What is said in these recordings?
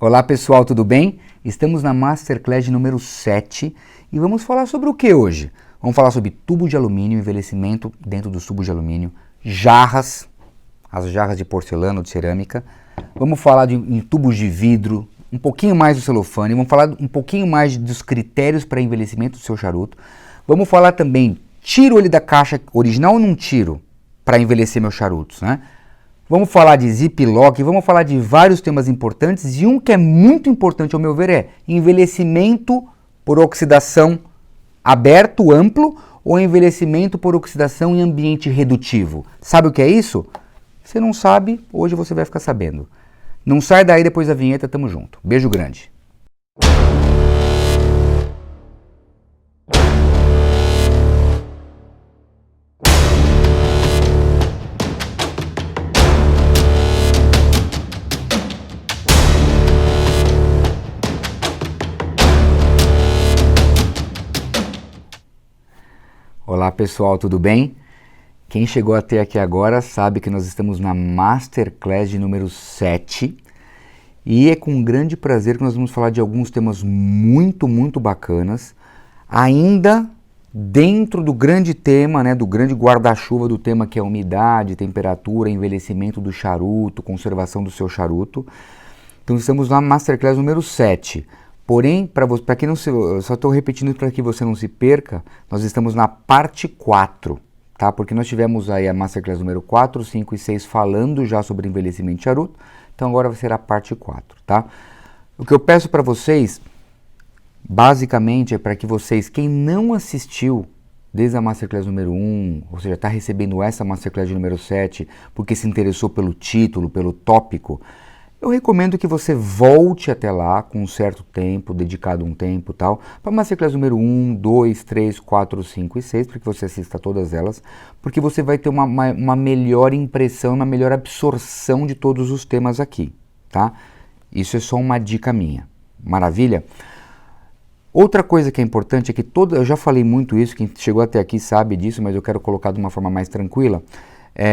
Olá pessoal, tudo bem? Estamos na Masterclass número 7 e vamos falar sobre o que hoje? Vamos falar sobre tubo de alumínio, envelhecimento dentro dos tubos de alumínio, jarras, as jarras de porcelana ou de cerâmica. Vamos falar em tubos de vidro, um pouquinho mais do celofane, vamos falar um pouquinho mais dos critérios para envelhecimento do seu charuto. Vamos falar também, tiro ele da caixa original ou não tiro para envelhecer meus charutos, né? Vamos falar de zip lock, vamos falar de vários temas importantes e um que é muito importante ao meu ver é envelhecimento por oxidação aberto, amplo ou envelhecimento por oxidação em ambiente redutivo. Sabe o que é isso? Se não sabe, hoje você vai ficar sabendo. Não sai daí, depois da vinheta, tamo junto. Beijo grande. Olá pessoal, tudo bem? Quem chegou até aqui agora sabe que nós estamos na Masterclass de número 7 e é com grande prazer que nós vamos falar de alguns temas muito bacanas, ainda dentro do grande tema, né, do grande guarda-chuva do tema que é umidade, temperatura, envelhecimento do charuto, conservação do seu charuto. Então estamos na Masterclass número 7. Porém, para quem não se... Eu só estou repetindo para que você não se perca, nós estamos na parte 4, tá? Porque nós tivemos aí a Masterclass número 4, 5 e 6 falando já sobre envelhecimento de charuto, então agora vai ser a parte 4, tá? O que eu peço para vocês, basicamente, é para que vocês, quem não assistiu desde a Masterclass número 1, ou seja, está recebendo essa Masterclass de número 7, porque se interessou pelo título, pelo tópico, eu recomendo que você volte até lá com um certo tempo, dedicado um tempo e tal, para a Masterclass número 1, 2, 3, 4, 5 e 6, para que você assista todas elas, porque você vai ter uma melhor impressão, uma melhor absorção de todos os temas aqui, tá? Isso é só uma dica minha. Maravilha? Outra coisa que é importante é que eu já falei muito isso, quem chegou até aqui sabe disso, mas eu quero colocar de uma forma mais tranquila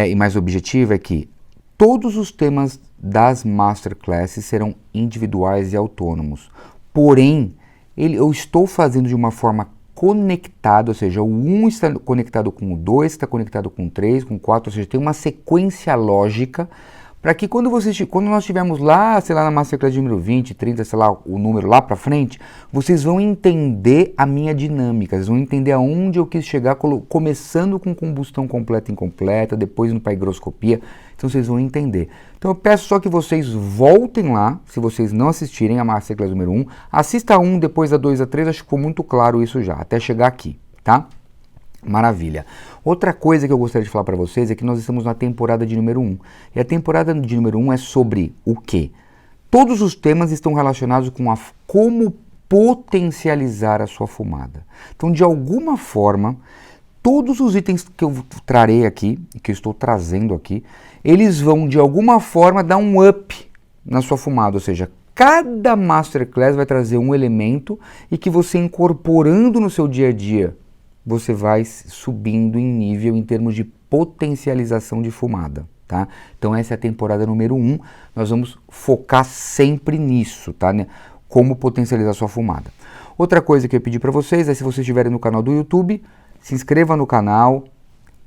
e mais objetiva, é que todos os temas das Masterclasses serão individuais e autônomos. Porém, eu estou fazendo de uma forma conectada, ou seja, o 1 está conectado com o 2, está conectado com o 3, com o 4, ou seja, tem uma sequência lógica para que quando nós estivermos lá, sei lá, na Masterclass número 20, 30, sei lá, o número lá para frente, vocês vão entender a minha dinâmica, vocês vão entender aonde eu quis chegar, começando com combustão completa e incompleta, depois no para higroscopia, então vocês vão entender. Então eu peço só que vocês voltem lá, se vocês não assistirem a Masterclass número 1, assista a 1, depois a 2, a 3, acho que ficou muito claro isso já, até chegar aqui, tá? Maravilha. Outra coisa que eu gostaria de falar para vocês é que nós estamos na temporada de número 1. E a temporada de número 1 é sobre o quê? Todos os temas estão relacionados com como potencializar a sua fumada. Então, de alguma forma, todos os itens que eu trarei aqui, que eu estou trazendo aqui, eles vão, de alguma forma, dar um up na sua fumada. Ou seja, cada Masterclass vai trazer um elemento e que você incorporando no seu dia a dia, você vai subindo em nível em termos de potencialização de fumada, tá? Então essa é a temporada número 1, nós vamos focar sempre nisso, tá? Como potencializar sua fumada. Outra coisa que eu pedi para vocês é, se vocês estiverem no canal do YouTube, se inscreva no canal,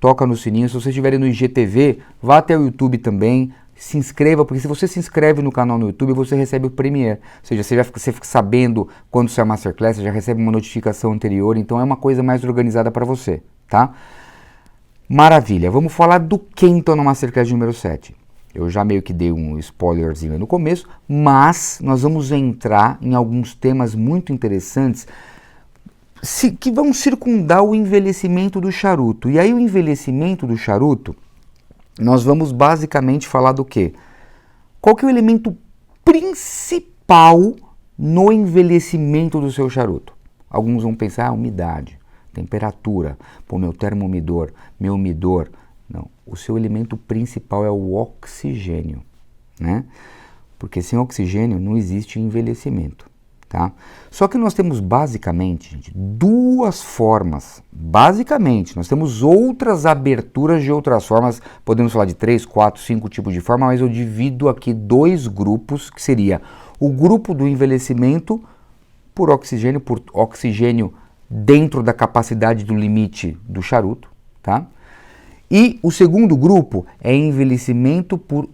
toca no sininho. Se vocês estiverem no IGTV, vá até o YouTube também, se inscreva, porque se você se inscreve no canal no YouTube, você recebe o Premiere. Ou seja, você fica sabendo quando sai a Masterclass, você já recebe uma notificação anterior, então é uma coisa mais organizada para você, tá? Maravilha, vamos falar do que então na Masterclass número 7. Eu já meio que dei um spoilerzinho no começo, mas nós vamos entrar em alguns temas muito interessantes que vão circundar o envelhecimento do charuto. E aí o envelhecimento do charuto, nós vamos basicamente falar do quê? Qual que é o elemento principal no envelhecimento do seu charuto? Alguns vão pensar, umidade, temperatura, meu termomidor, meu umidor. Não, o seu elemento principal é o oxigênio, né? Porque sem oxigênio não existe envelhecimento, tá? Só que nós temos basicamente, gente, duas formas. Basicamente, nós temos outras aberturas de outras formas. Podemos falar de 3, 4, 5 tipos de forma, mas eu divido aqui dois grupos, que seria o grupo do envelhecimento por oxigênio dentro da capacidade do limite do charuto, tá? E o segundo grupo é envelhecimento pelo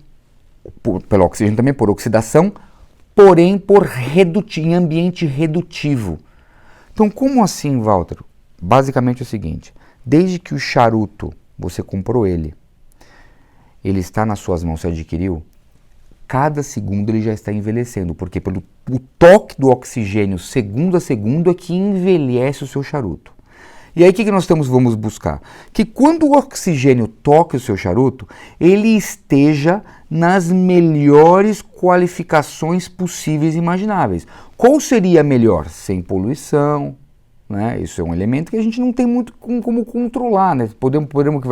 oxigênio também, por oxidação, porém em ambiente redutivo. Então, como assim, Walter? Basicamente é o seguinte, desde que o charuto, você comprou ele está nas suas mãos, você adquiriu, cada segundo ele já está envelhecendo, porque pelo o toque do oxigênio segundo a segundo é que envelhece o seu charuto. E aí o que nós vamos buscar? Que quando o oxigênio toque o seu charuto, ele esteja nas melhores qualificações possíveis e imagináveis. Qual seria a melhor? Sem poluição, né? Isso é um elemento que a gente não tem muito como controlar, né? Podemos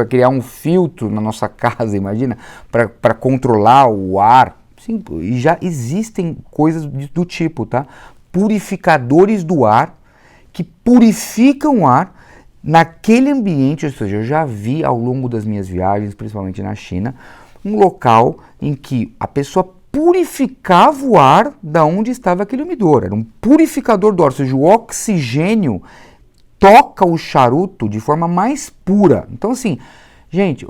criar um filtro na nossa casa, imagina, para controlar o ar. Sim, e já existem coisas do tipo, tá? Purificadores do ar que purificam o ar naquele ambiente, ou seja, eu já vi ao longo das minhas viagens, principalmente na China, um local em que a pessoa purificava o ar da onde estava aquele umidor. Era um purificador do ar, ou seja, o oxigênio toca o charuto de forma mais pura. Então, assim, gente,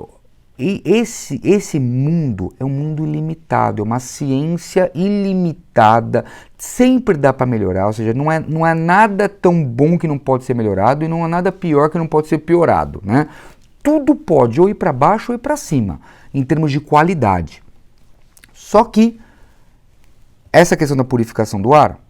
esse mundo é um mundo ilimitado, é uma ciência ilimitada, sempre dá para melhorar, ou seja, não é nada tão bom que não pode ser melhorado e não é nada pior que não pode ser piorado, né? Tudo pode ou ir para baixo ou ir para cima, em termos de qualidade. Só que essa questão da purificação do ar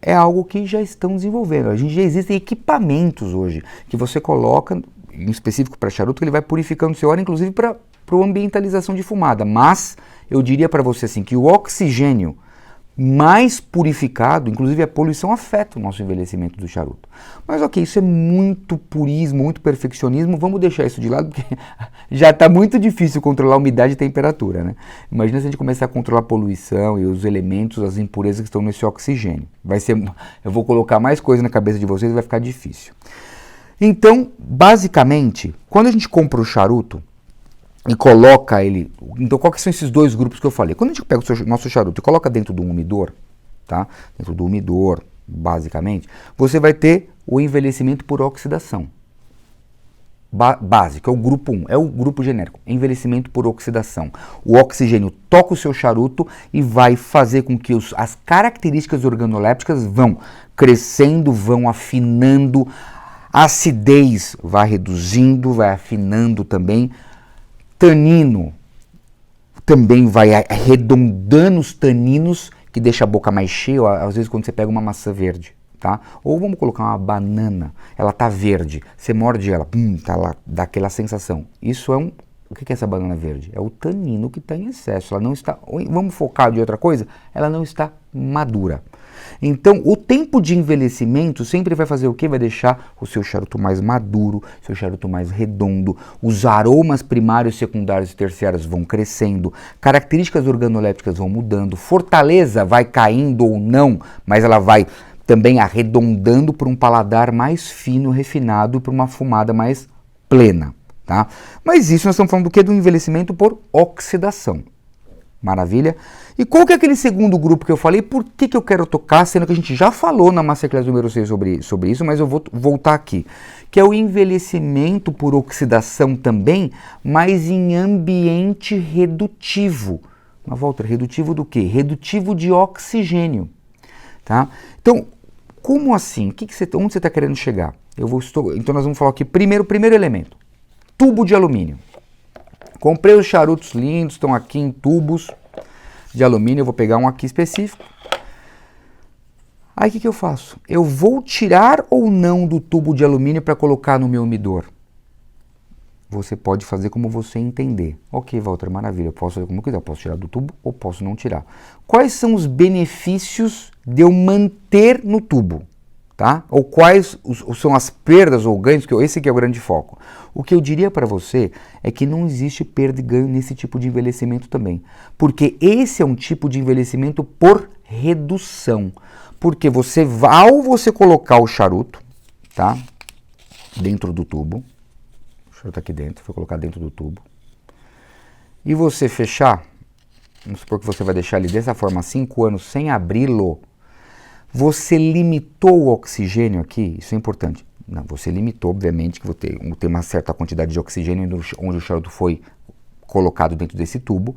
é algo que já estão desenvolvendo. A gente já existem equipamentos hoje que você coloca, em específico para charuto, que ele vai purificando o seu ar, inclusive para ambientalização de fumada. Mas eu diria para você assim que o oxigênio mais purificado, inclusive a poluição afeta o nosso envelhecimento do charuto. Mas ok, isso é muito purismo, muito perfeccionismo, vamos deixar isso de lado porque já está muito difícil controlar a umidade e temperatura, né? Imagina se a gente começar a controlar a poluição e os elementos, as impurezas que estão nesse oxigênio. Eu vou colocar mais coisa na cabeça de vocês e vai ficar difícil. Então, basicamente, quando a gente compra o charuto e coloca ele... Então, quais são esses dois grupos que eu falei? Quando a gente pega o nosso charuto e coloca dentro do umidor, tá? Dentro do umidor, basicamente, você vai ter o envelhecimento por oxidação. Básico, é o grupo 1, é o grupo genérico, envelhecimento por oxidação. O oxigênio toca o seu charuto e vai fazer com que as características organolépticas vão crescendo, vão afinando, a acidez vai reduzindo, vai afinando também. Tanino também vai arredondando os taninos, que deixa a boca mais cheia, às vezes quando você pega uma maçã verde, tá? Ou vamos colocar uma banana, ela tá verde, você morde ela, tá lá, dá aquela sensação. Isso é o que é essa banana verde? É o tanino que está em excesso, ela não está, vamos focar de outra coisa, ela não está madura. Então, o tempo de envelhecimento sempre vai fazer o quê? Vai deixar o seu charuto mais maduro, seu charuto mais redondo, os aromas primários, secundários e terciários vão crescendo, características organolépticas vão mudando, fortaleza vai caindo ou não, mas ela vai também arredondando para um paladar mais fino, refinado e para uma fumada mais plena, tá? Mas isso nós estamos falando do quê? Do envelhecimento por oxidação. Maravilha? E qual que é aquele segundo grupo que eu falei? Por que eu quero tocar, sendo que a gente já falou na Masterclass número 6 sobre isso, mas eu vou voltar aqui. Que é o envelhecimento por oxidação também, mas em ambiente redutivo. Mas, Walter, redutivo do quê? Redutivo de oxigênio. Tá? Então, como assim? Onde você está querendo chegar? Então nós vamos falar aqui, primeiro elemento. Tubo de alumínio. Comprei os charutos lindos, estão aqui em tubos de alumínio, eu vou pegar um aqui específico. Aí o que eu faço? Eu vou tirar ou não do tubo de alumínio para colocar no meu umidor? Você pode fazer como você entender. Ok, Walter, maravilha, eu posso fazer como eu quiser, eu posso tirar do tubo ou posso não tirar. Quais são os benefícios de eu manter no tubo? Tá? Ou quais são as perdas ou ganhos, esse aqui é o grande foco. O que eu diria para você é que não existe perda e ganho nesse tipo de envelhecimento também. Porque esse é um tipo de envelhecimento por redução. Porque ao você colocar o charuto, tá? Dentro do tubo, o charuto aqui dentro, foi colocar dentro do tubo, e você fechar, vamos supor que você vai deixar ele dessa forma 5 anos sem abri-lo, você limitou o oxigênio aqui, isso é importante. Não, você limitou, obviamente, que vou ter uma certa quantidade de oxigênio onde o charuto foi colocado dentro desse tubo.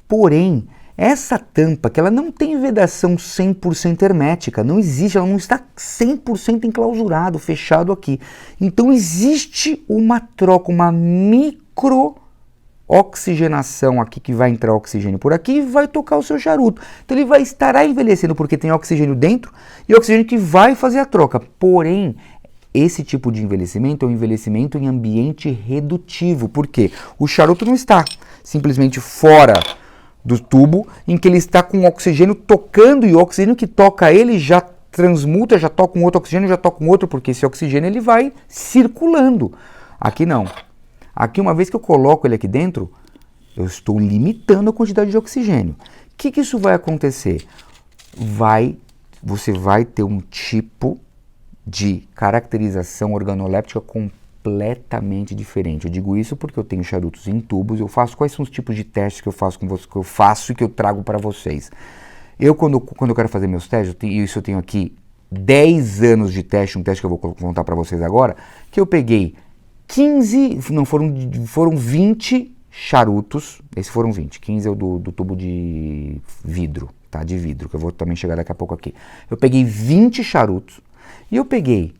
Porém, essa tampa, que ela não tem vedação 100% hermética, não existe, ela não está 100% enclausurado, fechado aqui. Então existe uma troca, uma micro-oxigenação aqui, que vai entrar oxigênio por aqui e vai tocar o seu charuto. Então ele estará envelhecendo porque tem oxigênio dentro e oxigênio que vai fazer a troca. Porém, esse tipo de envelhecimento é um envelhecimento em ambiente redutivo. Por quê? O charuto não está simplesmente fora do tubo, em que ele está com o oxigênio tocando, e o oxigênio que toca ele já transmuta, já toca um outro oxigênio, já toca um outro, porque esse oxigênio ele vai circulando. Aqui não. Aqui, uma vez que eu coloco ele aqui dentro, eu estou limitando a quantidade de oxigênio. O que isso vai acontecer? Você vai ter um tipo de caracterização organoléptica completamente diferente. Eu digo isso porque eu tenho charutos em tubos, quais são os tipos de testes que eu faço com vocês, que eu faço e que eu trago para vocês. Quando eu quero fazer meus testes, eu tenho aqui 10 anos de teste, um teste que eu vou contar para vocês agora, que eu peguei foram 20 charutos, esses foram 20, 15 é o do tubo de vidro, tá, de vidro, que eu vou também chegar daqui a pouco aqui. Eu peguei 20 charutos, e eu peguei,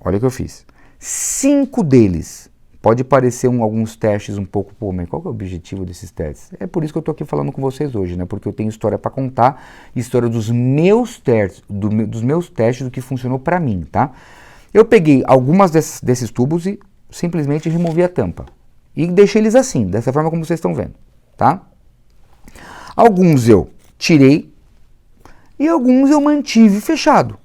olha o que eu fiz, 5 deles, pode parecer alguns testes um pouco, mas qual que é o objetivo desses testes? É por isso que eu estou aqui falando com vocês hoje, né? Porque eu tenho história para contar, história dos meus testes, do que funcionou para mim, tá? Eu peguei algumas desses tubos e simplesmente removi a tampa. E deixei eles assim, dessa forma como vocês estão vendo, tá? Alguns eu tirei e alguns eu mantive fechado.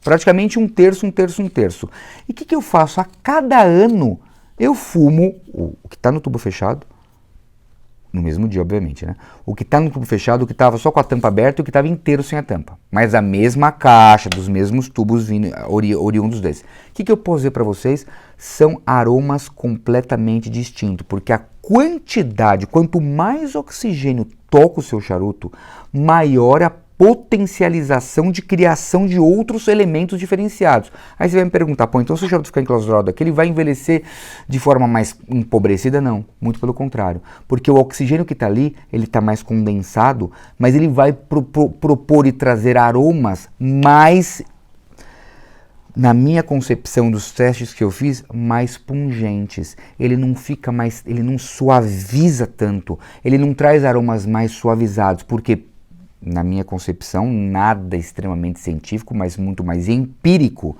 Praticamente um terço. E o que eu faço? A cada ano eu fumo o que está no tubo fechado, no mesmo dia, obviamente, né? O que está no tubo fechado, o que estava só com a tampa aberta e o que estava inteiro sem a tampa. Mas a mesma caixa, dos mesmos tubos oriundos desses. O que eu posso dizer para vocês? São aromas completamente distintos, porque a quantidade, quanto mais oxigênio toca o seu charuto, maior a potencialização de criação de outros elementos diferenciados. Aí você vai me perguntar, então se o charuto ficar enclausurado aqui, ele vai envelhecer de forma mais empobrecida? Não, muito pelo contrário. Porque o oxigênio que está ali, ele está mais condensado, mas ele vai propor e trazer aromas mais, na minha concepção dos testes que eu fiz, mais pungentes. Ele não fica mais, ele não suaviza tanto, ele não traz aromas mais suavizados, porque na minha concepção, nada extremamente científico, mas muito mais empírico.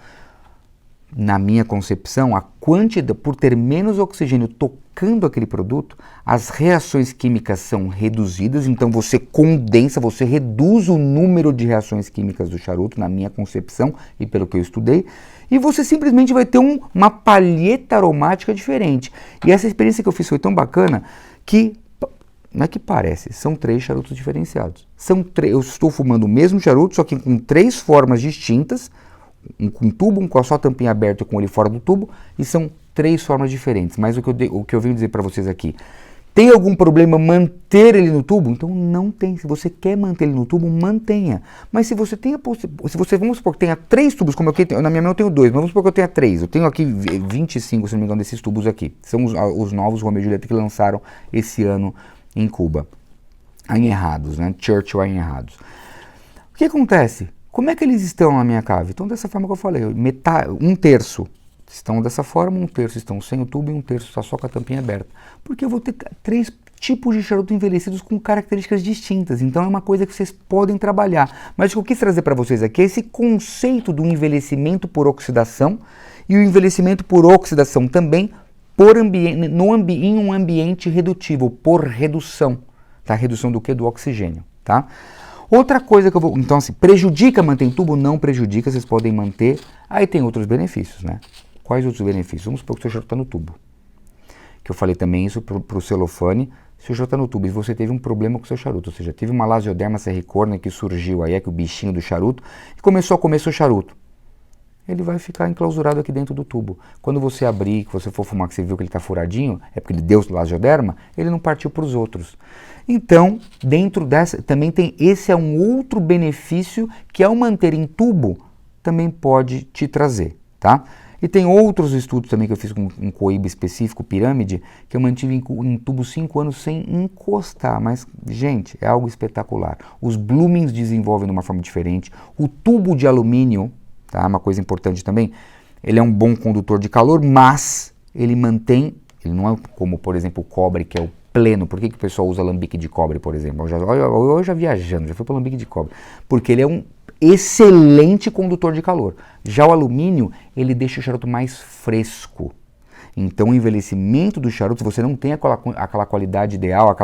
Na minha concepção, a quantidade, por ter menos oxigênio tocando aquele produto, as reações químicas são reduzidas, então você condensa, você reduz o número de reações químicas do charuto, na minha concepção e pelo que eu estudei, e você simplesmente vai ter uma palheta aromática diferente. E essa experiência que eu fiz foi tão bacana que não é que parece, são 3 charutos diferenciados. Eu estou fumando o mesmo charuto, só que com 3 formas distintas, um com tubo, um com a só tampinha aberta e com ele fora do tubo, e são 3 formas diferentes. Mas o que eu venho dizer para vocês aqui, tem algum problema manter ele no tubo? Então não tem. Se você quer manter ele no tubo, mantenha. Mas se você tem vamos supor que tenha 3 tubos, como na minha mão eu tenho 2, mas vamos supor que eu tenha 3. Eu tenho aqui 25, se não me engano, desses tubos aqui. São os novos Romeo e Julieta que lançaram esse ano em Cuba, aenherrados, né? Churchill aenherrados. O que acontece? Como é que eles estão na minha cave? Então, dessa forma que eu falei, um terço estão dessa forma, um terço estão sem o tubo e um terço está só com a tampinha aberta. Porque eu vou ter 3 tipos de charuto envelhecidos com características distintas. Então, é uma coisa que vocês podem trabalhar. Mas o que eu quis trazer para vocês aqui é esse conceito do envelhecimento por oxidação e o envelhecimento por oxidação também em um ambiente redutivo, por redução. Tá? Redução do quê? Do oxigênio. Tá? Outra coisa que eu vou... Então, assim, prejudica manter em tubo? Não prejudica, vocês podem manter. Aí tem outros benefícios, né? Quais outros benefícios? Vamos supor que o seu charuto está no tubo. Que eu falei também isso para o celofane. seu charuto está no tubo e você teve um problema com o seu charuto, ou seja, teve uma Lasioderma serricornia que surgiu aí, é que o bichinho do charuto, e começou a comer seu charuto. Ele vai ficar enclausurado aqui dentro do tubo. Quando você abrir, que você for fumar, que você viu que ele está furadinho, é porque ele deu Lasioderma, ele não partiu para os outros. Então, dentro dessa, também tem, esse é um outro benefício que ao manter em tubo, também pode te trazer, tá? E tem outros estudos também que eu fiz com um coíba específico, pirâmide, que eu mantive em tubo 5 anos sem encostar. Mas, gente, é algo espetacular. Os bloomings desenvolvem de uma forma diferente. O tubo de alumínio, tá? Uma coisa importante também, ele é um bom condutor de calor, mas ele mantém, ele não é como, por exemplo, o cobre, que é o pleno. Por que o pessoal usa alambique de cobre, por exemplo? Eu já viajando, já fui para o alambique de cobre. Porque ele é um excelente condutor de calor. Já o alumínio, ele deixa o charuto mais fresco. Então, o envelhecimento do charuto, se você não tem aquela qualidade ideal,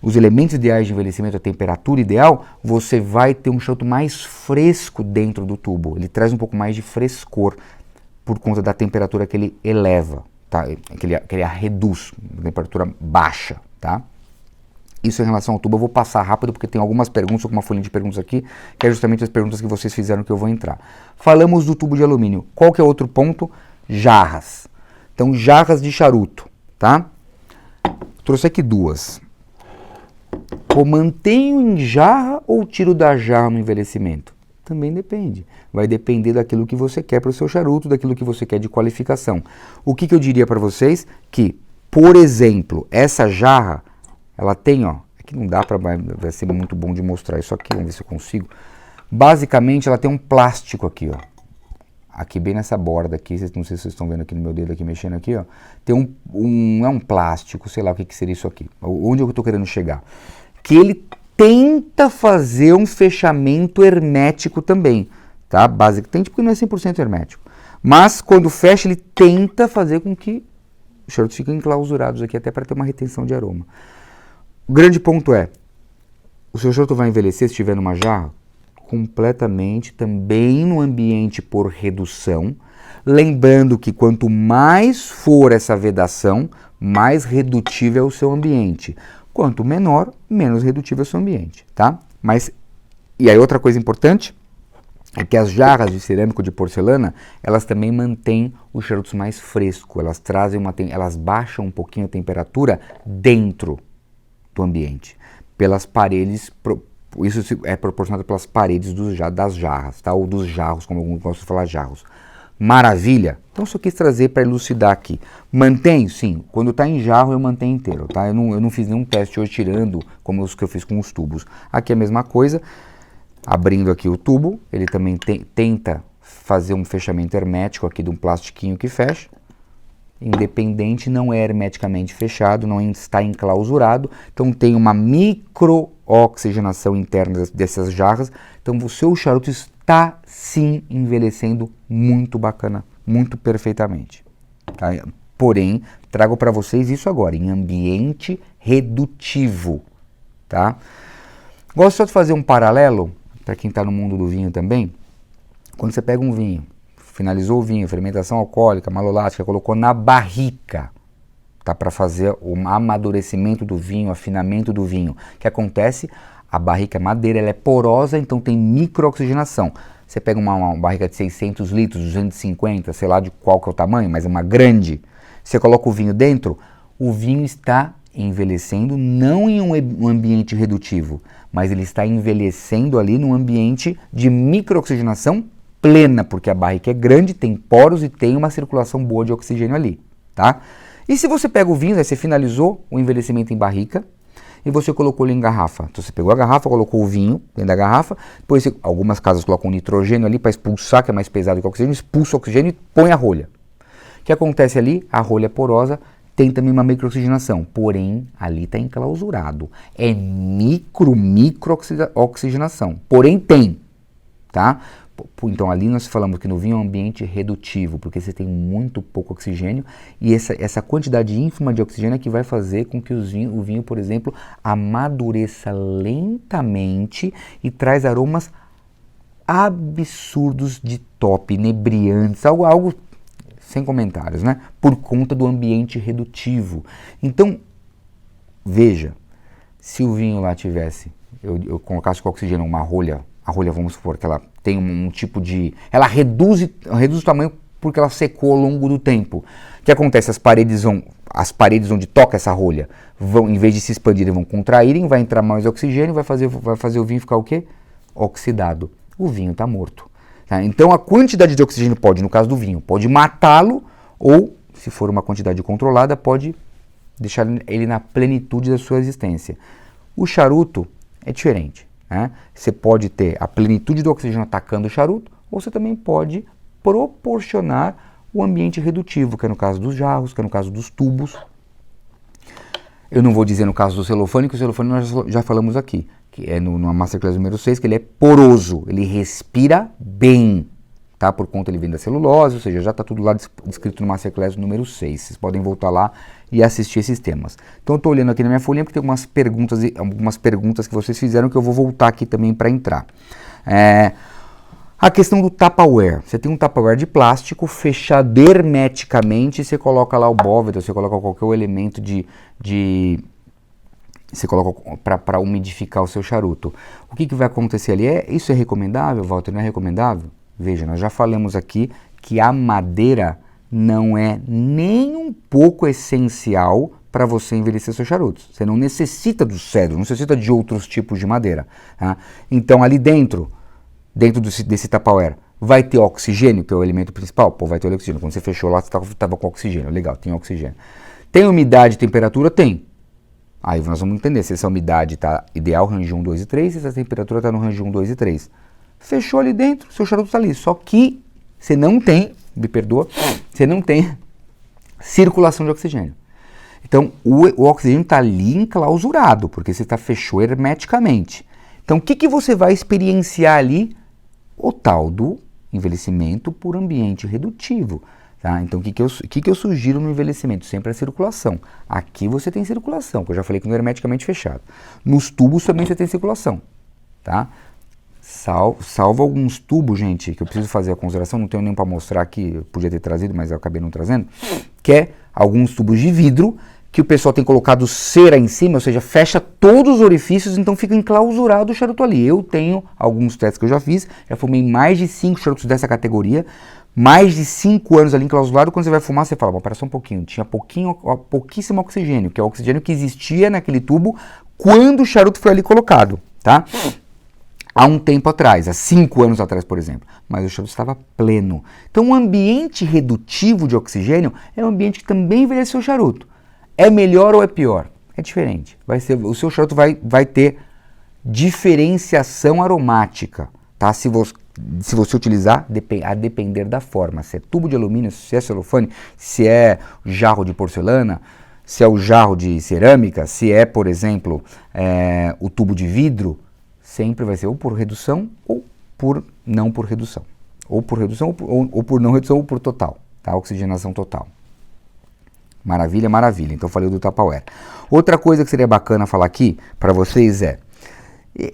os elementos ideais de envelhecimento, a temperatura ideal, você vai ter um charuto mais fresco dentro do tubo. Ele traz um pouco mais de frescor por conta da temperatura que ele eleva, tá? que ele reduz, temperatura baixa, tá? Isso em relação ao tubo, eu vou passar rápido porque tem algumas perguntas, uma folhinha de perguntas aqui, que é justamente as perguntas que vocês fizeram que eu vou entrar. Falamos do tubo de alumínio. Qual que é outro ponto? Jarras. Então, jarras de charuto, tá? Trouxe aqui duas. Eu mantenho em jarra ou tiro da jarra no envelhecimento? Também depende. Vai depender daquilo que você quer para o seu charuto, daquilo que você quer de qualificação. O que eu diria para vocês? Que, por exemplo, essa jarra, ela tem, ó, aqui não dá para, vai ser muito bom de mostrar isso aqui, vamos ver se eu consigo. Basicamente, ela tem um plástico aqui, ó. Aqui bem nessa borda aqui, não sei se vocês estão vendo aqui no meu dedo aqui mexendo aqui, ó. Tem é um plástico, sei lá o que seria isso aqui. Onde eu estou querendo chegar? Que ele tenta fazer um fechamento hermético também, tá? Basicamente, porque não é 100% hermético. Mas quando fecha, ele tenta fazer com que os charutos fiquem enclausurados aqui, até para ter uma retenção de aroma. O grande ponto é, o seu charuto vai envelhecer se estiver numa jarra? Completamente, também no ambiente por redução. Lembrando que quanto mais for essa vedação, mais redutível é o seu ambiente. Quanto menor, menos redutível é o seu ambiente, tá? E aí outra coisa importante é que as jarras de cerâmico de porcelana, elas também mantêm os charutos mais frescos. Elas baixam um pouquinho a temperatura dentro do ambiente, pelas paredes, isso é proporcionado pelas paredes das jarras, tá? Ou dos jarros, como alguns gostam de falar jarros. Maravilha? Então só quis trazer para elucidar aqui. Mantém? Sim. Quando está em jarro eu mantenho inteiro, tá? Eu não fiz nenhum teste hoje tirando como os que eu fiz com os tubos. Aqui é a mesma coisa, abrindo aqui o tubo, ele também tenta fazer um fechamento hermético aqui de um plastiquinho que fecha. Independente, não é hermeticamente fechado, não está enclausurado, então tem uma micro-oxigenação interna dessas jarras, então o seu charuto está sim envelhecendo muito bacana, muito perfeitamente. Tá? Porém, trago para vocês isso agora, em ambiente redutivo. Tá? Gosto só de fazer um paralelo, para quem está no mundo do vinho também, quando você pega um vinho, finalizou o vinho, fermentação alcoólica, malolática, colocou na barrica, tá, para fazer o amadurecimento do vinho, afinamento do vinho. O que acontece? A barrica é madeira, ela é porosa, então tem microoxigenação. Você pega uma barrica de 600 litros, 250, sei lá de qual que é o tamanho, mas é uma grande. Você coloca o vinho dentro, o vinho está envelhecendo não em um ambiente redutivo, mas ele está envelhecendo ali num ambiente de microoxigenação plena, porque a barrica é grande, tem poros e tem uma circulação boa de oxigênio ali, tá? E se você pega o vinho, aí você finalizou o envelhecimento em barrica e você colocou ele em garrafa. Então você pegou a garrafa, colocou o vinho dentro da garrafa, depois algumas casas colocam nitrogênio ali para expulsar, que é mais pesado que o oxigênio, expulsa o oxigênio e põe a rolha. O que acontece ali? A rolha é porosa, tem também uma microoxigenação, porém ali está enclausurado. É micro-oxigenação, porém tem, tá? Então ali nós falamos que no vinho é um ambiente redutivo, porque você tem muito pouco oxigênio e essa quantidade ínfima de oxigênio é que vai fazer com que o vinho, por exemplo, amadureça lentamente e traz aromas absurdos de top, inebriantes, algo sem comentários, né? Por conta do ambiente redutivo. Então, Veja, se o vinho lá tivesse, eu colocasse com oxigênio uma rolha, a rolha, vamos supor que ela tem um tipo de... Ela reduz o tamanho porque ela secou ao longo do tempo. O que acontece? As paredes onde toca essa rolha, vão, em vez de se expandirem, vão contraírem, vai entrar mais oxigênio, vai fazer o vinho ficar o quê? Oxidado. O vinho está morto. Tá? Então a quantidade de oxigênio pode, no caso do vinho, pode matá-lo, ou, se for uma quantidade controlada, pode deixar ele na plenitude da sua existência. O charuto é diferente. Né? Você pode ter a plenitude do oxigênio atacando o charuto, ou você também pode proporcionar o ambiente redutivo, que é no caso dos jarros, que é no caso dos tubos. Eu não vou dizer no caso do celofane, que o celofane nós já falamos aqui, que é no Masterclass número 6, que ele é poroso, ele respira bem, tá? Por conta ele vem da celulose, ou seja, já está tudo lá descrito no Masterclass número 6. Vocês podem voltar lá e assistir esses temas. Então eu estou olhando aqui na minha folhinha porque tem algumas perguntas que vocês fizeram que eu vou voltar aqui também para entrar. A questão do Tupperware. Você tem um Tupperware de plástico fechado hermeticamente, você coloca lá o bóvedo, você coloca qualquer elemento você coloca para umidificar o seu charuto. O que vai acontecer ali? Isso é recomendável, Walter? Não é recomendável? Veja, nós já falamos aqui que a madeira não é nem um pouco essencial para você envelhecer seus charutos. Você não necessita do cedro, não necessita de outros tipos de madeira. Tá? Então ali dentro desse Tupperware, vai ter oxigênio, que é o elemento principal? Pô, vai ter oxigênio. Quando você fechou lá, você estava com oxigênio. Legal, tem oxigênio. Tem umidade e temperatura? Tem. Aí nós vamos entender se essa umidade está ideal, range 1, 2 e 3, se essa temperatura está no range 1, 2 e 3. Fechou ali dentro, seu charuto está ali. Só que você não tem, me perdoa, você não tem circulação de oxigênio. Então, o oxigênio está ali enclausurado, porque você fechou hermeticamente. Então, o que você vai experienciar ali? O tal do envelhecimento por ambiente redutivo. Tá? Então, o que eu sugiro no envelhecimento? Sempre a circulação. Aqui você tem circulação, que eu já falei que não é hermeticamente fechado. Nos tubos também você tem circulação. Tá? Salvo alguns tubos, gente, que eu preciso fazer a consideração, não tenho nem para mostrar aqui, eu podia ter trazido, mas eu acabei não trazendo, que é alguns tubos de vidro, que o pessoal tem colocado cera em cima, ou seja, fecha todos os orifícios, então fica enclausurado o charuto ali. Eu tenho alguns testes que eu já fiz, já fumei mais de 5 charutos dessa categoria, mais de 5 anos ali enclausurado. Quando você vai fumar, você fala, espera só um pouquinho, tinha pouquíssimo oxigênio, que é o oxigênio que existia naquele tubo quando o charuto foi ali colocado, tá? Há um tempo atrás, há 5 anos atrás, por exemplo, mas o charuto estava pleno. Então, um ambiente redutivo de oxigênio é um ambiente que também envelheceu o charuto. É melhor ou é pior? É diferente. O seu charuto vai ter diferenciação aromática, tá? Se você utilizar, a depender da forma. Se é tubo de alumínio, se é celofane, se é jarro de porcelana, se é o jarro de cerâmica, se é, por exemplo, o tubo de vidro, sempre vai ser ou por redução ou por não por redução. Ou por redução ou por não redução ou por total, tá? Oxigenação total. Maravilha, maravilha. Então eu falei do Tupperware. Outra coisa que seria bacana falar aqui para vocês é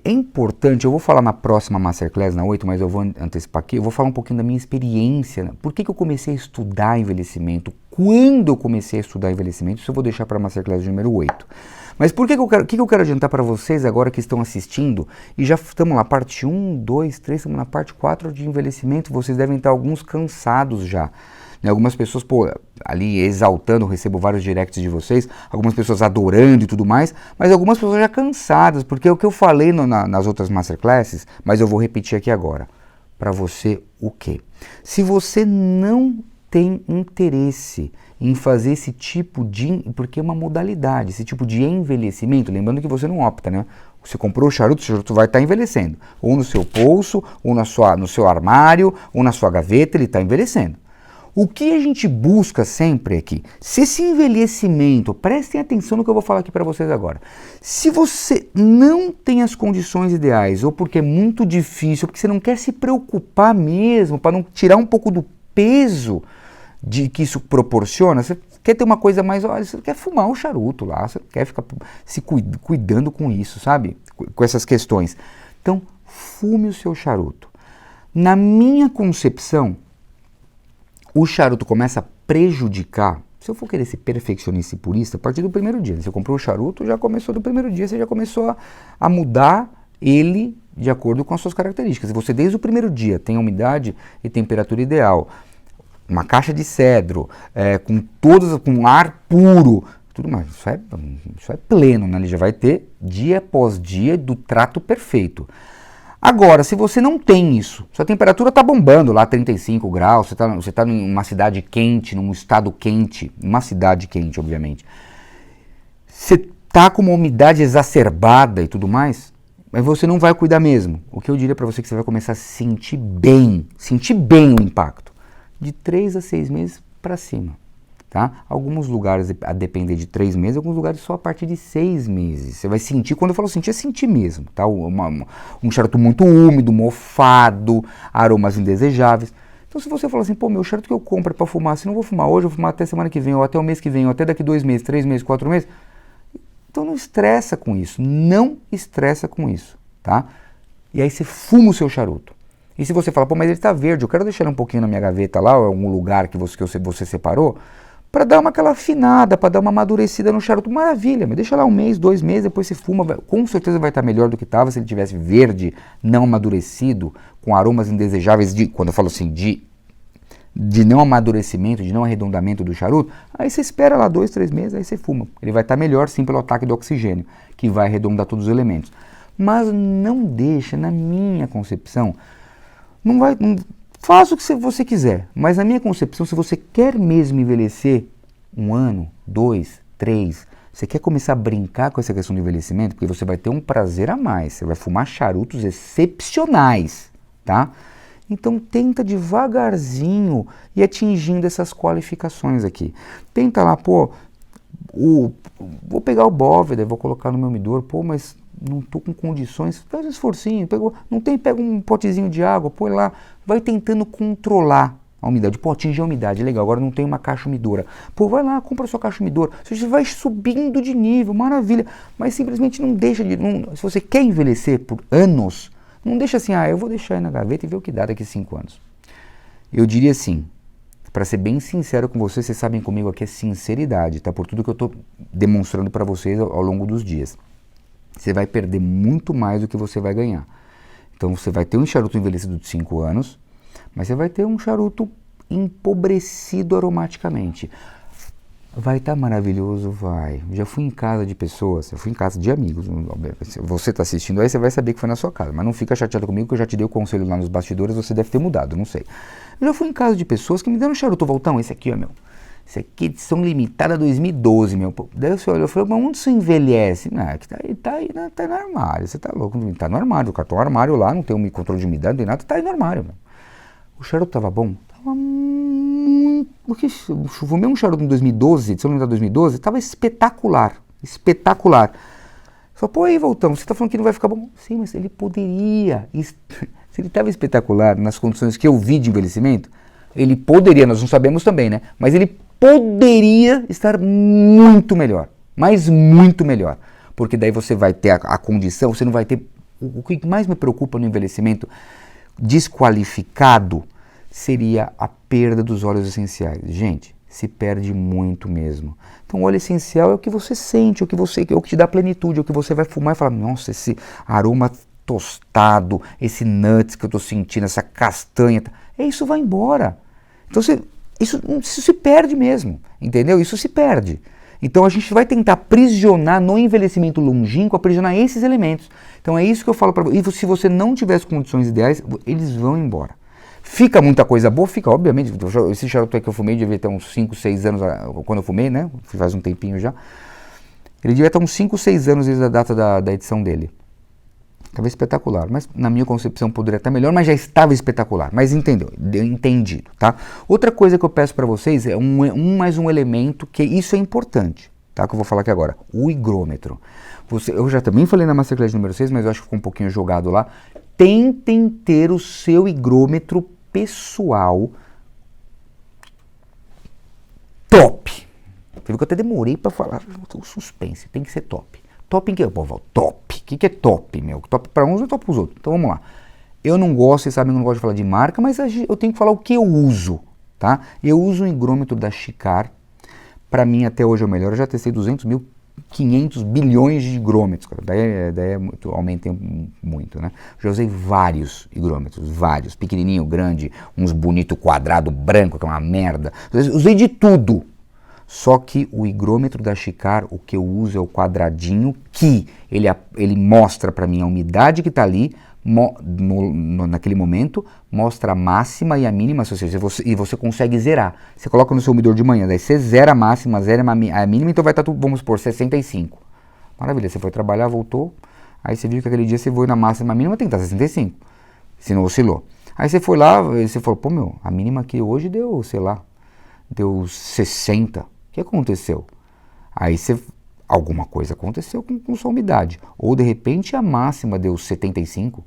importante, eu vou falar na próxima Masterclass, na 8, mas eu vou antecipar aqui, eu vou falar um pouquinho da minha experiência. Né? Por que eu comecei a estudar envelhecimento? Quando eu comecei a estudar envelhecimento? Isso eu vou deixar para a Masterclass número 8. Mas por que eu quero adiantar para vocês agora que estão assistindo? E já estamos lá, parte 1, 2, 3, estamos na parte 4 de envelhecimento. Vocês devem estar alguns cansados já. Né? Algumas pessoas, ali exaltando, eu recebo vários directs de vocês, algumas pessoas adorando e tudo mais, mas algumas pessoas já cansadas, porque é o que eu falei nas outras Masterclasses, mas eu vou repetir aqui agora. Para você, o quê? Se você não tem interesse em fazer esse tipo porque é uma modalidade, esse tipo de envelhecimento, lembrando que você não opta, né? Você comprou o charuto vai estar envelhecendo, ou no seu bolso, ou no seu armário, ou na sua gaveta, ele está envelhecendo. O que a gente busca sempre aqui, se esse envelhecimento, prestem atenção no que eu vou falar aqui para vocês agora, se você não tem as condições ideais, ou porque é muito difícil, ou porque você não quer se preocupar mesmo, para não tirar um pouco do peso que isso proporciona, você quer ter uma coisa mais, olha, você quer fumar um charuto lá, você quer ficar se cuidando com isso, sabe? Com essas questões. Então, fume o seu charuto. Na minha concepção, o charuto começa a prejudicar, se eu for querer ser perfeccionista e purista, a partir do primeiro dia, você comprou o charuto, já começou do primeiro dia, você já começou a mudar ele de acordo com as suas características. Se você desde o primeiro dia tem a umidade e temperatura ideal, uma caixa de cedro, com ar puro, tudo mais, isso é pleno, né? Ele já vai ter dia após dia do trato perfeito. Agora, se você não tem isso, sua temperatura está bombando lá 35 graus, você tá em uma cidade quente, num estado quente, uma cidade quente, obviamente. Você está com uma umidade exacerbada e tudo mais, mas você não vai cuidar mesmo. O que eu diria para você é que você vai começar a sentir bem o impacto. De 3 a 6 meses para cima. Tá? Alguns lugares a depender de 3 meses, alguns lugares só a partir de 6 meses. Você vai sentir, quando eu falo sentir, é sentir mesmo. Tá? Um charuto muito úmido, mofado, aromas indesejáveis. Então se você falar assim, pô, meu charuto que eu compro é para fumar, se não vou fumar hoje, eu vou fumar até semana que vem, ou até o mês que vem, ou até daqui 2 meses, 3 meses, 4 meses. Então não estressa com isso, não estressa com isso. Tá? E aí você fuma o seu charuto. E se você fala, pô, mas ele está verde, eu quero deixar ele um pouquinho na minha gaveta lá, ou em algum lugar que você separou, para dar aquela afinada, para dar uma amadurecida no charuto, maravilha, mas deixa lá 1 mês, 2 meses, depois você fuma, com certeza vai estar melhor do que estava se ele tivesse verde, não amadurecido, com aromas indesejáveis, quando eu falo assim, de não amadurecimento, de não arredondamento do charuto, aí você espera lá 2, 3 meses, aí você fuma. Ele vai estar melhor sim pelo ataque do oxigênio, que vai arredondar todos os elementos. Mas não deixa, na minha concepção, faça o que você quiser, mas na minha concepção, se você quer mesmo envelhecer 1 ano, 2, 3, você quer começar a brincar com essa questão do envelhecimento, porque você vai ter um prazer a mais, você vai fumar charutos excepcionais, tá? Então tenta devagarzinho ir atingindo essas qualificações aqui. Tenta lá, pô, vou pegar o Bóveda, vou colocar no meu umidor, pô, mas não estou com condições, faz um esforcinho, pega um potezinho de água, põe lá, vai tentando controlar a umidade. Pô, atingir a umidade, legal, agora não tem uma caixa umidora. Pô, vai lá, compra a sua caixa umidora. Você vai subindo de nível, maravilha, mas simplesmente não deixa se você quer envelhecer por anos, não deixa assim, eu vou deixar aí na gaveta e ver o que dá daqui a 5 anos. Eu diria assim, para ser bem sincero com vocês sabem comigo aqui é sinceridade, tá? Por tudo que eu estou demonstrando para vocês ao longo dos dias. Você vai perder muito mais do que você vai ganhar. Então você vai ter um charuto envelhecido de 5 anos, mas você vai ter um charuto empobrecido aromaticamente. Vai estar maravilhoso? Vai. Já fui em casa de pessoas, eu fui em casa de amigos. Se você está assistindo aí, você vai saber que foi na sua casa. Mas não fica chateado comigo que eu já te dei o conselho lá nos bastidores, você deve ter mudado, não sei. Eu já fui em casa de pessoas que me deram um charuto, Voltão, esse aqui, ó, meu. Esse aqui é edição limitada 2012, meu. Daí você olhou e falou, mas onde você envelhece? Não, é que tá no armário, você tá louco, tá no armário, o cartão armário lá, não tem um controle de umidade, não tem nada, tá aí no armário, meu. O charuto tava bom? Tava muito... Porque eu fumei um charuto em 2012, edição limitada 2012, tava espetacular, espetacular. Só, pô, aí, Voltão, você tá falando que não vai ficar bom? Sim, mas ele poderia, se ele tava espetacular nas condições que eu vi de envelhecimento, ele poderia, nós não sabemos também, né, mas ele poderia estar muito melhor, mas muito melhor, porque daí você vai ter a condição, você não vai ter, o que mais me preocupa no envelhecimento desqualificado seria a perda dos óleos essenciais. Gente, se perde muito mesmo. Então o óleo essencial é o que você sente, é o que te dá plenitude, é o que você vai fumar e falar, nossa, esse aroma tostado, esse nuts que eu estou sentindo, essa castanha, isso vai embora. Então isso se perde mesmo, entendeu? Isso se perde. Então a gente vai tentar aprisionar no envelhecimento longínquo, aprisionar esses elementos. Então é isso que eu falo para você. E se você não tiver as condições ideais, eles vão embora. Fica muita coisa boa? Fica, obviamente. Esse charuto que eu fumei devia ter uns 5, 6 anos, quando eu fumei, né? Faz um tempinho já. Ele devia ter uns 5, 6 anos desde a data da edição dele. Estava espetacular, mas na minha concepção poderia estar melhor, mas já estava espetacular. Mas entendeu? Deu entendido, tá? Outra coisa que eu peço para vocês é mais um elemento, que isso é importante, tá? Que eu vou falar aqui agora, o higrômetro. Eu já também falei na Masterclass número 6, mas eu acho que ficou um pouquinho jogado lá. Tentem ter o seu higrômetro pessoal top. Você viu que eu até demorei para falar, o suspense, tem que ser top. Top em que? Pô, top. O que é top, meu? Top para uns ou top para os outros? Então vamos lá. Eu não gosto, vocês sabem que eu não gosto de falar de marca, mas eu tenho que falar o que eu uso, tá? Eu uso um higrômetro da Chicar para mim até hoje é o melhor. Eu já testei 200 mil, 500 bilhões de higrômetros, cara. Daí aumentei muito, né? Já usei vários higrômetros, vários, pequenininho, grande, uns bonito quadrado, branco, que é uma merda. Usei de tudo. Só que o higrômetro da Chicar, o que eu uso é o quadradinho, que ele mostra para mim a umidade que está ali, naquele momento, mostra a máxima e a mínima, ou seja, e você consegue zerar. Você coloca no seu medidor de manhã, daí você zera a máxima, zera a mínima, então vai estar tudo, vamos supor, 65. Maravilha, você foi trabalhar, voltou, aí você viu que aquele dia você foi na máxima, a mínima tem que estar 65, se não oscilou. Aí você foi lá, você falou, pô meu, a mínima aqui hoje deu, sei lá, deu 60. O que aconteceu? Aí alguma coisa aconteceu com sua umidade. Ou de repente a máxima deu 75,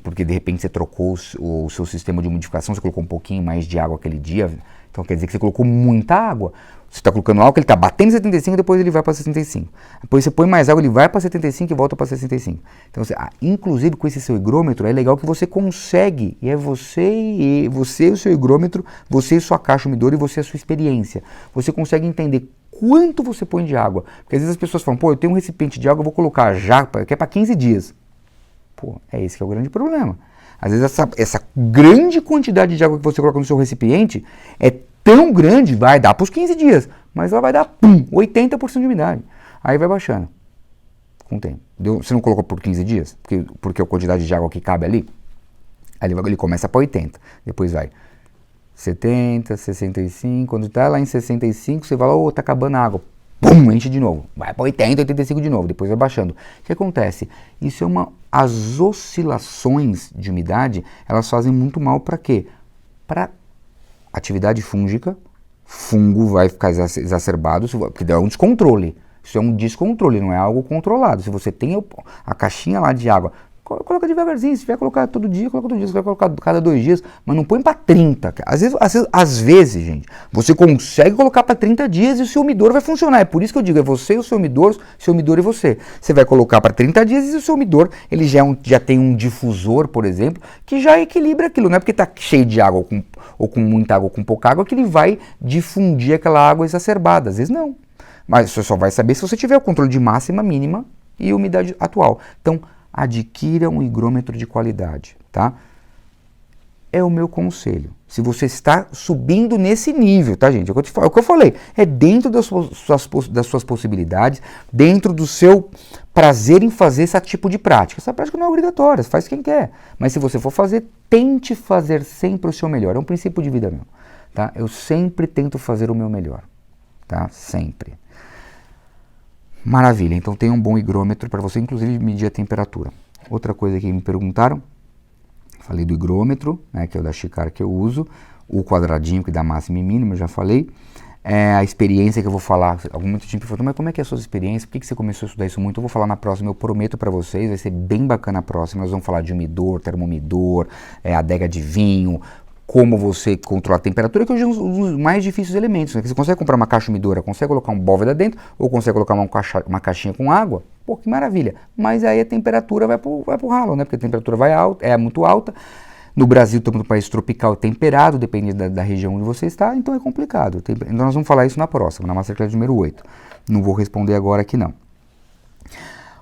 porque de repente você trocou o seu sistema de umidificação, você colocou um pouquinho mais de água aquele dia, então quer dizer que você colocou muita água. Você está colocando álcool, ele está batendo 75 e depois ele vai para 65. Depois você põe mais água, ele vai para 75 e volta para 65. Então, inclusive com esse seu higrômetro, é legal que você consegue, e é você e o seu higrômetro, você e sua caixa umidor e você e a sua experiência. Você consegue entender quanto você põe de água. Porque às vezes as pessoas falam, pô, eu tenho um recipiente de água, eu vou colocar já, que é para 15 dias. Pô, é esse que é o grande problema. Às vezes essa grande quantidade de água que você coloca no seu recipiente é tão grande, vai dar para os 15 dias, mas ela vai dar, 80% de umidade. Aí vai baixando com o tempo. Você não colocou por 15 dias? Porque a quantidade de água que cabe ali, aí ele começa para 80, depois vai 70, 65, quando está lá em 65, você vai lá, tá acabando a água. Pum, enche de novo, vai para 80, 85 de novo, depois vai baixando. O que acontece? Isso é as oscilações de umidade, elas fazem muito mal para quê? Para atividade fúngica, fungo vai ficar exacerbado, porque é um descontrole. Isso é um descontrole, não é algo controlado. Se você tem a caixinha lá de água, coloca devagarzinho. Se tiver colocar todo dia, coloca todo dia. Se vai colocar cada 2 dias, mas não põe para 30. Às vezes, gente, você consegue colocar para 30 dias e o seu umidor vai funcionar. É por isso que eu digo, é você e o seu umidor e você. Você vai colocar para 30 dias e o seu umidor, ele já tem um difusor, por exemplo, que já equilibra aquilo. Não é porque está cheio de água ou com muita água ou com pouca água que ele vai difundir aquela água exacerbada. Às vezes não. Mas você só vai saber se você tiver o controle de máxima, mínima e umidade atual. Então, adquira um higrômetro de qualidade, tá? É o meu conselho. Se você está subindo nesse nível, tá, gente? É o que eu falei. É dentro das suas possibilidades, dentro do seu prazer em fazer esse tipo de prática. Essa prática não é obrigatória, faz quem quer. Mas se você for fazer, tente fazer sempre o seu melhor. É um princípio de vida meu, tá? Eu sempre tento fazer o meu melhor, tá? Sempre. Maravilha, então tem um bom higrômetro para você, inclusive medir a temperatura. Outra coisa que me perguntaram, falei do higrômetro, né, que é o da Chicar que eu uso, o quadradinho que dá máxima e mínima, eu já falei. A experiência que eu vou falar, algum gente me perguntou, mas como é que é a sua experiência, por que você começou a estudar isso muito? Eu vou falar na próxima, eu prometo para vocês, vai ser bem bacana a próxima, nós vamos falar de umidor, termomidor, adega de vinho, como você controla a temperatura, que hoje é um dos mais difíceis elementos, né? Você consegue comprar uma caixa umidora, consegue colocar um bóveda dentro, ou consegue colocar uma caixinha com água, pô, que maravilha, mas aí a temperatura vai pro ralo, né? Porque a temperatura é muito alta, no Brasil estamos num país tropical temperado, depende da região onde você está, então é complicado. Então nós vamos falar isso na próxima, na Masterclass número 8, não vou responder agora aqui não.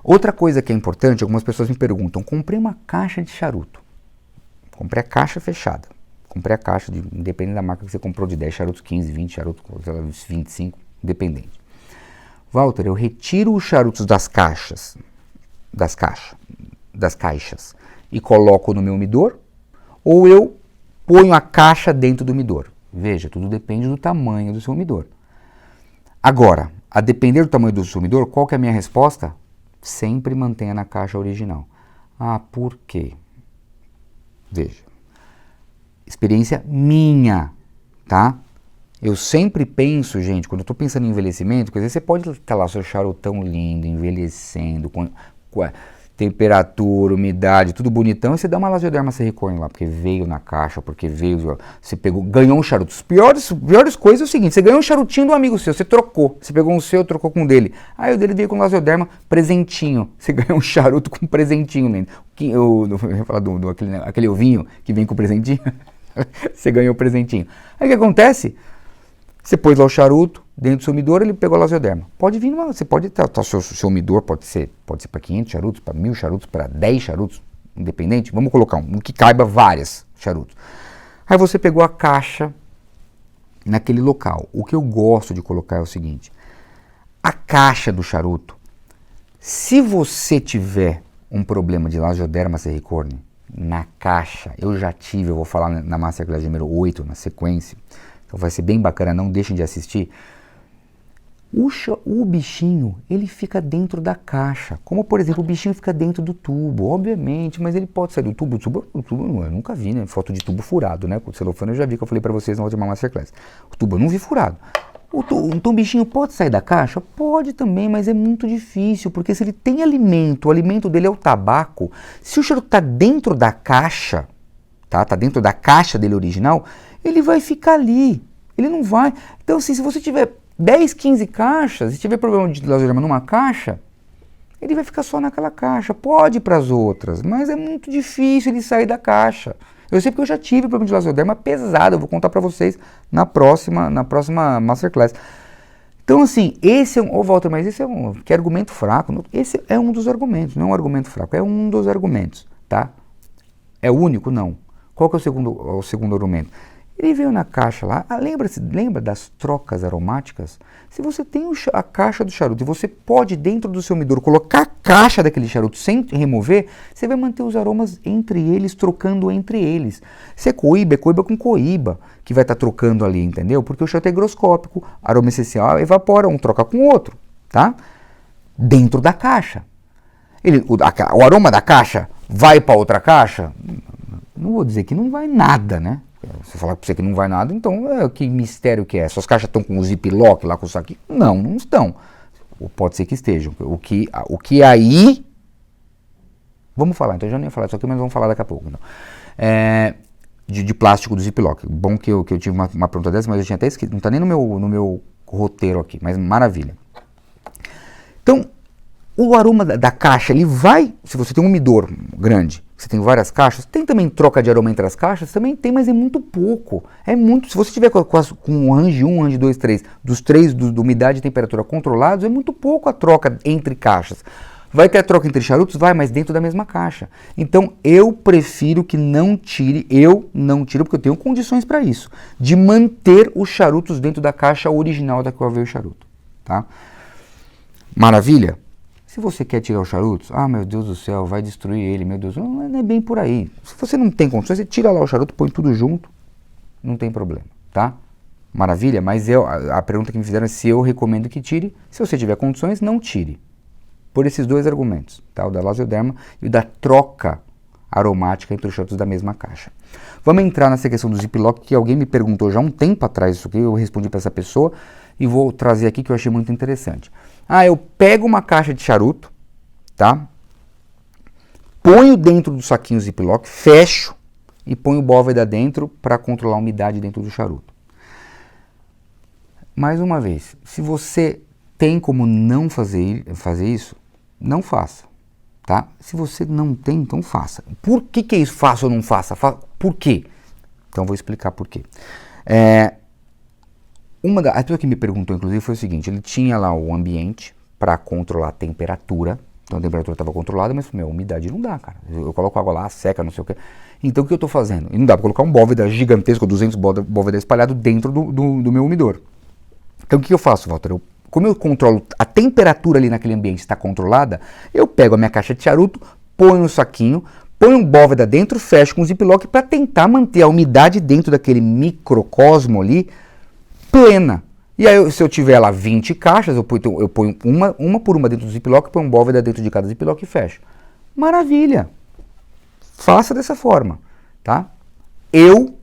Outra coisa que é importante, algumas pessoas me perguntam, comprei uma caixa de charuto, comprei a caixa fechada, comprei a caixa, independente da marca que você comprou, de 10 charutos, 15, 20 charutos, 25, independente. Walter, eu retiro os charutos das caixas, e coloco no meu umidor, ou eu ponho a caixa dentro do umidor? Veja, tudo depende do tamanho do seu umidor. Agora, a depender do tamanho do seu umidor, qual que é a minha resposta? Sempre mantenha na caixa original. Ah, por quê? Veja. Experiência minha, tá? Eu sempre penso, gente, quando eu estou pensando em envelhecimento, quer dizer, você pode estar lá, seu charutão lindo, envelhecendo, com temperatura, umidade, tudo bonitão, e você dá uma Lasioderma Serricorn lá, porque veio na caixa, porque veio, você pegou, ganhou um charuto. As piores coisas é o seguinte, você ganhou um charutinho do amigo seu, você trocou, você pegou um seu, trocou com o dele. Aí o dele veio com Lasioderma, presentinho, você ganhou um charuto com presentinho, né? Eu ia falar aquele ovinho que vem com presentinho. Você ganhou o presentinho. Aí o que acontece? Você pôs lá o charuto, dentro do seu umidor, ele pegou a lasioderma. Pode vir, você pode estar, seu umidor pode ser para 500 charutos, para 1000 charutos, para 10 charutos, independente. Vamos colocar um que caiba várias charutos. Aí você pegou a caixa naquele local. O que eu gosto de colocar é o seguinte, a caixa do charuto, se você tiver um problema de lasioderma cerricorni na caixa, eu já tive, eu vou falar na Masterclass número 8, na sequência, então vai ser bem bacana, não deixem de assistir. O bichinho, ele fica dentro da caixa, como por exemplo o bichinho fica dentro do tubo, obviamente, mas ele pode sair do tubo, eu nunca vi, né, foto de tubo furado, né, com celofane eu já vi, que eu falei pra vocês na última Masterclass, o tubo eu não vi furado. Então o bichinho pode sair da caixa? Pode também, mas é muito difícil, porque se ele tem alimento, o alimento dele é o tabaco, se o charuto está dentro da caixa, tá dentro da caixa dele original, ele vai ficar ali, ele não vai. Então assim, se você tiver 10, 15 caixas, e tiver problema de lasioderma numa caixa, ele vai ficar só naquela caixa, pode ir para as outras, mas é muito difícil ele sair da caixa. Eu sei porque eu já tive problema de lasioderma pesado, eu vou contar para vocês na próxima Masterclass. Então assim, esse é um, Walter, mas esse é um, que argumento fraco, esse é um dos argumentos, não é um argumento fraco, é um dos argumentos, tá? É o único? Não. Qual que é o segundo argumento? Ele veio na caixa lá, lembra das trocas aromáticas? Se você tem a caixa do charuto e você pode dentro do seu umidor colocar a caixa daquele charuto sem remover, você vai manter os aromas entre eles, trocando entre eles. Se é coíba com coíba, que vai estar trocando ali, entendeu? Porque o charuto é higroscópico, aroma essencial evapora, um troca com o outro, tá? Dentro da caixa. O aroma da caixa vai para outra caixa? Não vou dizer que não vai nada, né? Se eu falar para você que não vai nada, então que mistério que é? Suas caixas estão com o ziplock lá com o saquinho? Não, não estão. Ou pode ser que estejam. O que aí... Vamos falar, então eu já nem ia falar isso aqui, mas vamos falar daqui a pouco. Então. De plástico do ziplock. Bom que eu tive uma pergunta dessa, mas eu tinha até escrito, não está nem no meu roteiro aqui, mas maravilha. Então, o aroma da caixa, ele vai, se você tem um umidor grande, você tem várias caixas, tem também troca de aroma entre as caixas? Também tem, mas é muito pouco. É muito, se você tiver com o range 1, range 2, 3, dos três do umidade e temperatura controlados, é muito pouco a troca entre caixas. Vai ter a troca entre charutos? Vai, mas dentro da mesma caixa. Então, eu prefiro que não tire, porque eu tenho condições para isso, de manter os charutos dentro da caixa original da qual veio o charuto. Tá? Maravilha? Se você quer tirar os charutos, meu Deus do céu, vai destruir ele, meu Deus, não é bem por aí. Se você não tem condições, você tira lá o charuto, põe tudo junto, não tem problema, tá? Maravilha, mas a pergunta que me fizeram é se eu recomendo que tire. Se você tiver condições, não tire. Por esses dois argumentos, tá? O da lasioderma e o da troca aromática entre os charutos da mesma caixa. Vamos entrar nessa questão do ziplock, que alguém me perguntou já há um tempo atrás isso aqui, eu respondi para essa pessoa e vou trazer aqui que eu achei muito interessante. Eu pego uma caixa de charuto, tá? Ponho dentro do saquinho ziplock, fecho e ponho bóveda dentro para controlar a umidade dentro do charuto. Mais uma vez, se você tem como não fazer isso, não faça, tá? Se você não tem, então faça. Por que é isso? Faça ou não faça? Por quê? Então vou explicar por quê. A pessoa que me perguntou, inclusive, foi o seguinte, ele tinha lá o ambiente para controlar a temperatura, então a temperatura estava controlada, mas a umidade não dá, cara. Eu coloco água lá, seca, não sei o quê. Então o que eu estou fazendo? E não dá para colocar um bóveda gigantesco, 200 bóveda espalhado dentro do meu umidor. Então o que eu faço, Walter? Como eu controlo a temperatura ali naquele ambiente está controlada, eu pego a minha caixa de charuto, ponho no saquinho, ponho um bóveda dentro, fecho com um ziplock para tentar manter a umidade dentro daquele microcosmo ali plena. E aí, se eu tiver lá 20 caixas, eu ponho uma por uma dentro do ziplock, ponho um bóveda dentro de cada ziplock e fecho. Maravilha! Faça dessa forma, tá? Eu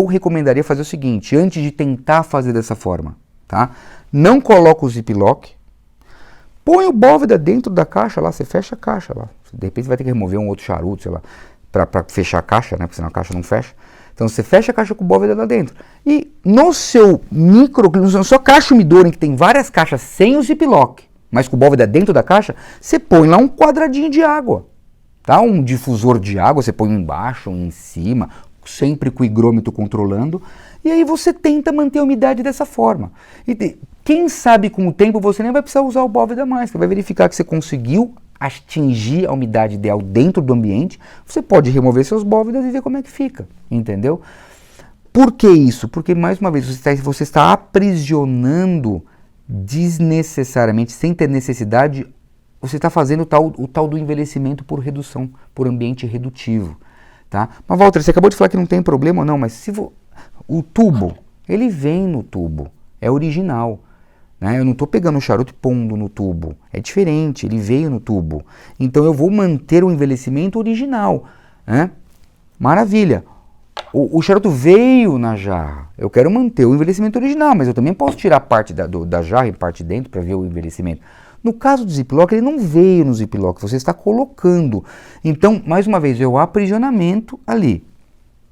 recomendaria fazer o seguinte, antes de tentar fazer dessa forma, tá? Não coloca o ziplock, põe o bóveda dentro da caixa lá, você fecha a caixa lá. De repente você vai ter que remover um outro charuto, sei lá, para fechar a caixa, né? Porque senão a caixa não fecha. Então você fecha a caixa com o bóveda lá dentro. E na sua caixa umidor, em que tem várias caixas sem o ziplock, mas com o bóveda dentro da caixa, você põe lá um quadradinho de água. Tá? Um difusor de água, você põe embaixo, em cima, sempre com o higrômetro controlando. E aí você tenta manter a umidade dessa forma. Quem sabe com o tempo você nem vai precisar usar o Bóveda mais, você vai verificar que você conseguiu atingir a umidade ideal dentro do ambiente, você pode remover seus Bóvedas e ver como é que fica, entendeu? Por que isso? Porque, mais uma vez, você está aprisionando desnecessariamente, sem ter necessidade, você está fazendo o tal do envelhecimento por redução, por ambiente redutivo. Tá? Mas, Walter, você acabou de falar que não tem problema, não, mas se o tubo, ele vem no tubo, é original. Né? Eu não estou pegando o charuto e pondo no tubo, é diferente, ele veio no tubo. Então eu vou manter o envelhecimento original. Né? Maravilha. O charuto veio na jarra, eu quero manter o envelhecimento original, mas eu também posso tirar parte da jarra e parte de dentro para ver o envelhecimento. No caso do Ziploc, ele não veio no Ziploc, você está colocando. Então, mais uma vez, é o aprisionamento ali.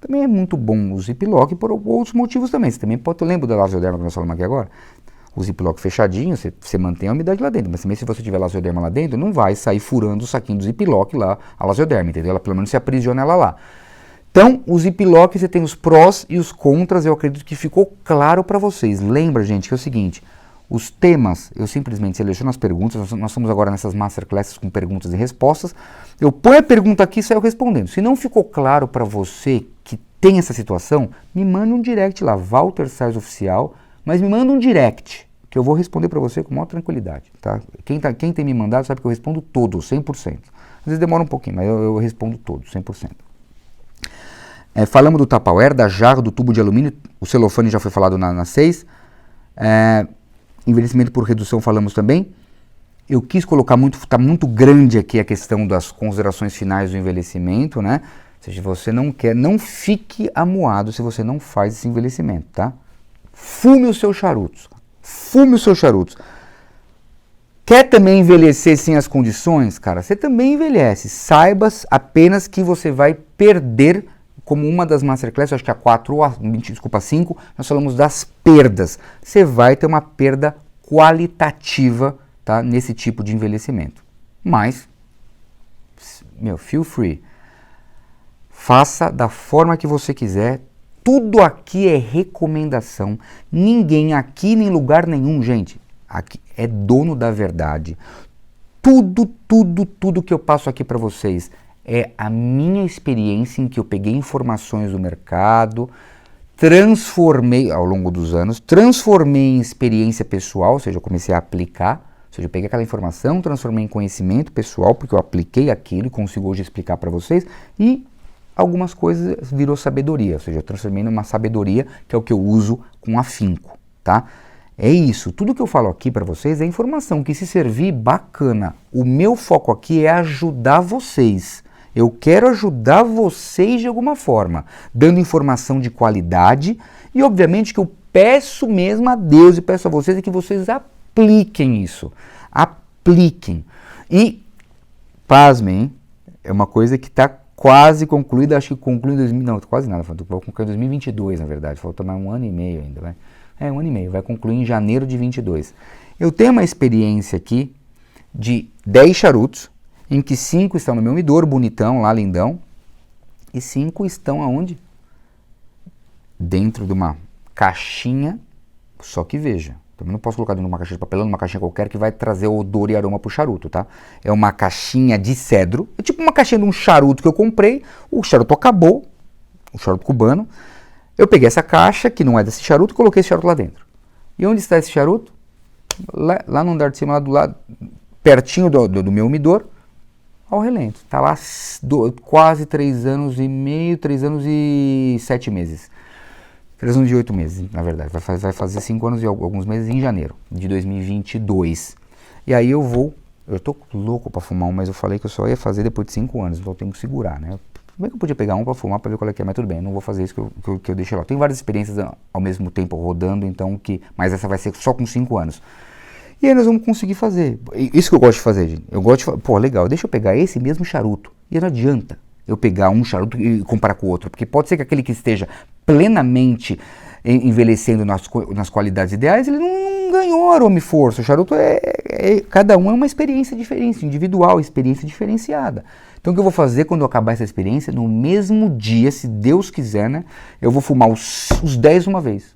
Também é muito bom o Ziploc por outros motivos também. Você também pode, lembra da lasioderma que nós falamos aqui agora? O Ziploc fechadinho, você mantém a umidade lá dentro, mas também se você tiver lasioderma lá dentro, não vai sair furando o saquinho do Ziploc lá, a lasioderma, entendeu? Ela pelo menos se aprisiona ela lá. Então, o Ziploc, você tem os prós e os contras, eu acredito que ficou claro para vocês. Lembra, gente, que é o seguinte, os temas, eu simplesmente seleciono as perguntas, nós estamos agora nessas masterclasses com perguntas e respostas, eu ponho a pergunta aqui e saio respondendo. Se não ficou claro para você que tem essa situação, me manda um direct lá, Walter Sais Oficial, mas me manda um direct, que eu vou responder para você com maior tranquilidade. Tá? Quem tem me mandado sabe que eu respondo todos, 100%. Às vezes demora um pouquinho, mas eu respondo todos, 100%. Falamos do Tupperware, da jarra, do tubo de alumínio, o celofane já foi falado na 6. Envelhecimento por redução falamos também. Eu quis colocar está muito grande aqui a questão das considerações finais do envelhecimento, né? Ou seja, você não quer, não fique amuado se você não faz esse envelhecimento, tá? Fume os seus charutos. Fume os seus charutos. Quer também envelhecer sem as condições? Cara, você também envelhece. Saiba apenas que você vai perder. Como uma das masterclasses, acho que a 4 ou a 5, nós falamos das perdas. Você vai ter uma perda qualitativa, tá, nesse tipo de envelhecimento. Mas, feel free. Faça da forma que você quiser. Tudo aqui é recomendação. Ninguém aqui, nem lugar nenhum, gente, aqui é dono da verdade. Tudo que eu passo aqui para vocês é a minha experiência em que eu peguei informações do mercado, transformei ao longo dos anos, transformei em experiência pessoal, ou seja, eu comecei a aplicar, ou seja, eu peguei aquela informação, transformei em conhecimento pessoal, porque eu apliquei aquilo e consigo hoje explicar para vocês, e algumas coisas virou sabedoria, ou seja, eu transformei numa sabedoria que é o que eu uso com afinco, tá? É isso, tudo que eu falo aqui para vocês é informação que se servir, bacana. O meu foco aqui é ajudar vocês. Eu quero ajudar vocês de alguma forma, dando informação de qualidade e, obviamente, que eu peço mesmo a Deus e peço a vocês que vocês apliquem isso. Apliquem. E, pasmem, hein? É uma coisa que está quase concluída, acho que conclui em não, quase nada, vou concluir em 2022, na verdade, falta mais 1 ano e meio ainda, vai. 1 ano e meio, vai concluir em janeiro de 22. Eu tenho uma experiência aqui de 10 charutos, em que 5 estão no meu umidor, bonitão, lá lindão, e 5 estão aonde? Dentro de uma caixinha, só que veja, também não posso colocar dentro de uma caixa de papelão, numa caixinha qualquer que vai trazer odor e aroma pro charuto, tá? É uma caixinha de cedro, é tipo uma caixinha de um charuto que eu comprei, o charuto acabou, o charuto cubano, eu peguei essa caixa, que não é desse charuto, e coloquei esse charuto lá dentro. E onde está esse charuto? Lá no andar de cima, lá do lado, pertinho do meu umidor, ao relento. Está lá quase 3 anos e meio, 3 anos e 7 meses. 3 anos e 8 meses, na verdade. Vai fazer 5 anos e alguns meses em janeiro de 2022. E aí eu tô louco para fumar um, mas eu falei que eu só ia fazer depois de 5 anos, então eu tenho que segurar, né? Como é que eu podia pegar um para fumar para ver qual é que é, mas tudo bem, não vou fazer isso que eu deixei lá. Tem várias experiências ao mesmo tempo rodando, então mas essa vai ser só com 5 anos. E aí nós vamos conseguir fazer. Isso que eu gosto de fazer, gente. Eu gosto de falar, pô, legal, deixa eu pegar esse mesmo charuto. E não adianta eu pegar um charuto e comparar com o outro, porque pode ser que aquele que esteja plenamente envelhecendo nas qualidades ideais, ele não ganhou aroma e força. O charuto cada um é uma experiência diferente, individual, experiência diferenciada. Então o que eu vou fazer quando eu acabar essa experiência, no mesmo dia, se Deus quiser, né, eu vou fumar os 10 uma vez.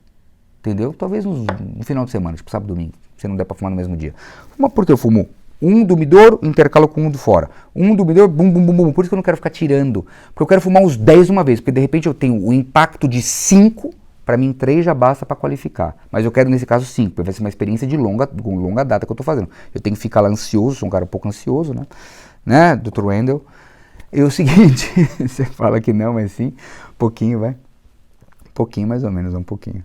entendeu? Talvez no final de semana, tipo sábado, domingo, se não der pra fumar no mesmo dia. Fuma porque eu fumo um do Midor, intercalo com um do fora. Um do Midor, bum, bum, bum, bum. Por isso que eu não quero ficar tirando. Porque eu quero fumar os 10 de uma vez. Porque de repente eu tenho o impacto de 5, para mim 3 já basta para qualificar. Mas eu quero nesse caso 5, porque vai ser uma experiência com longa data que eu tô fazendo. Eu tenho que ficar lá ansioso, sou um cara um pouco ansioso, né, Dr. Wendel? E o seguinte, você fala que não, mas sim, pouquinho, vai. Pouquinho mais ou menos, um pouquinho.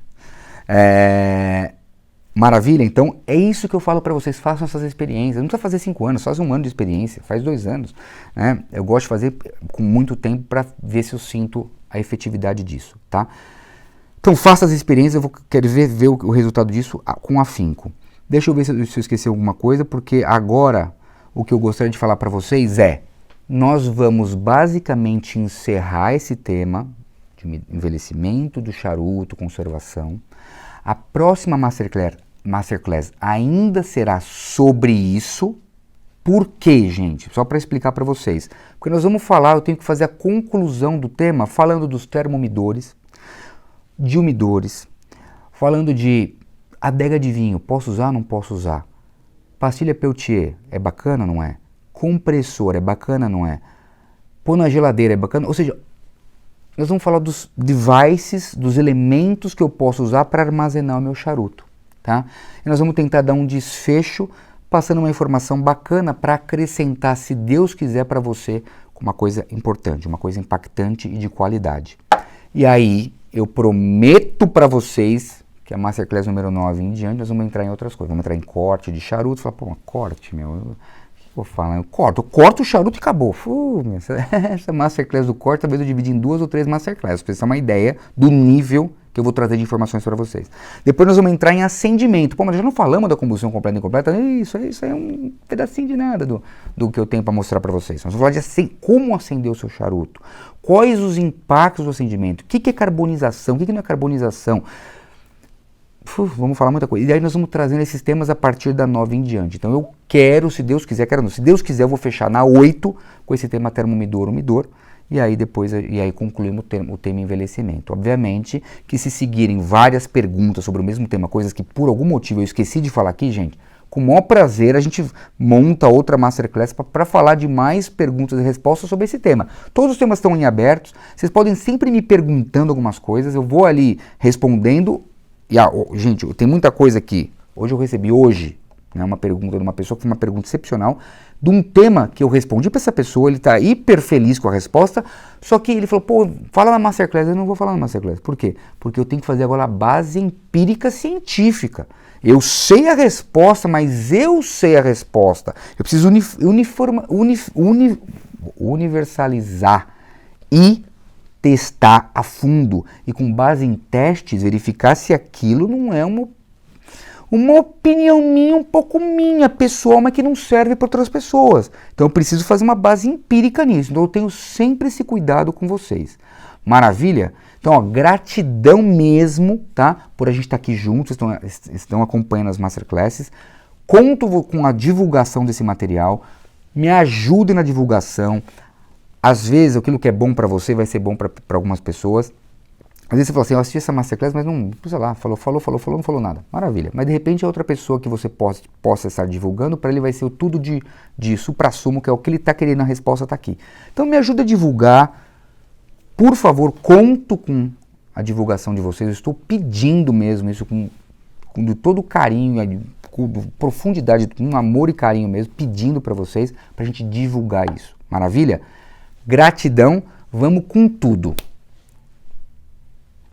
Maravilha, então é isso que eu falo para vocês, façam essas experiências, não precisa fazer 5 anos, faz 1 ano de experiência, faz 2 anos, né? Eu gosto de fazer com muito tempo para ver se eu sinto a efetividade disso, tá? Então faça as experiências, quero ver o resultado disso com afinco. Deixa eu ver se eu esqueci alguma coisa, porque agora o que eu gostaria de falar para vocês nós vamos basicamente encerrar esse tema de envelhecimento do charuto, conservação. A próxima Masterclass ainda será sobre isso. Por quê, gente? Só para explicar para vocês. Porque nós vamos falar, eu tenho que fazer a conclusão do tema falando dos termomidores, de umidores, falando de adega de vinho, posso usar ou não posso usar? Pastilha Peltier, é bacana ou não é? Compressor, é bacana ou não é? Pôr na geladeira, é bacana? Ou seja, nós vamos falar dos devices, dos elementos que eu posso usar para armazenar o meu charuto, tá? E nós vamos tentar dar um desfecho, passando uma informação bacana para acrescentar, se Deus quiser, para você, uma coisa importante, uma coisa impactante e de qualidade. E aí, eu prometo para vocês que a Masterclass número 9 em diante, nós vamos entrar em outras coisas. Vamos entrar em corte de charuto, falar, pô, corte, meu... Vou falar, eu corto o charuto e acabou. Essa Masterclass do corte, talvez eu divida em 2 ou 3 Masterclass, para vocês terem uma ideia do nível que eu vou trazer de informações para vocês. Depois nós vamos entrar em acendimento. Pô, mas já não falamos da combustão completa e incompleta? Isso aí é um pedacinho de nada do que eu tenho para mostrar para vocês. Nós vamos falar de como acender o seu charuto. Quais os impactos do acendimento? O que é carbonização? O que não é carbonização? Vamos falar muita coisa. E aí nós vamos trazendo esses temas a partir da 9 em diante. Então eu quero, se Deus quiser, se Deus quiser, eu vou fechar na 8 com esse tema termomidor, umidor. E aí depois concluímos o tema envelhecimento. Obviamente que se seguirem várias perguntas sobre o mesmo tema, coisas que por algum motivo eu esqueci de falar aqui, gente, com o maior prazer a gente monta outra Masterclass para falar de mais perguntas e respostas sobre esse tema. Todos os temas estão em abertos, vocês podem sempre me perguntando algumas coisas, eu vou ali respondendo. E, gente, tem muita coisa aqui. Hoje eu recebi uma pergunta de uma pessoa que foi uma pergunta excepcional, de um tema que eu respondi para essa pessoa, ele está hiper feliz com a resposta, só que ele falou, pô, fala na Masterclass. Eu não vou falar na Masterclass. Por quê? Porque eu tenho que fazer agora a base empírica científica. Eu sei a resposta, mas eu sei a resposta. Eu preciso universalizar e testar a fundo e com base em testes verificar se aquilo não é uma opinião minha, um pouco minha, pessoal, mas que não serve para outras pessoas. Então eu preciso fazer uma base empírica nisso. Então eu tenho sempre esse cuidado com vocês. Maravilha? Então, gratidão mesmo, tá? Por a gente estar aqui juntos, estão acompanhando as Masterclasses. Conto com a divulgação desse material. Me ajudem na divulgação. Às vezes, aquilo que é bom para você vai ser bom para algumas pessoas. Às vezes você fala assim, eu assisti essa Masterclass, mas não, sei lá, falou, não falou nada. Maravilha. Mas de repente é outra pessoa que você possa estar divulgando, para ele vai ser o tudo de supra-sumo, que é o que ele está querendo, a resposta está aqui. Então me ajuda a divulgar. Por favor, conto com a divulgação de vocês. Eu estou pedindo mesmo isso com todo carinho, com profundidade, com amor e carinho mesmo, pedindo para vocês, para a gente divulgar isso. Maravilha? Gratidão, vamos com tudo.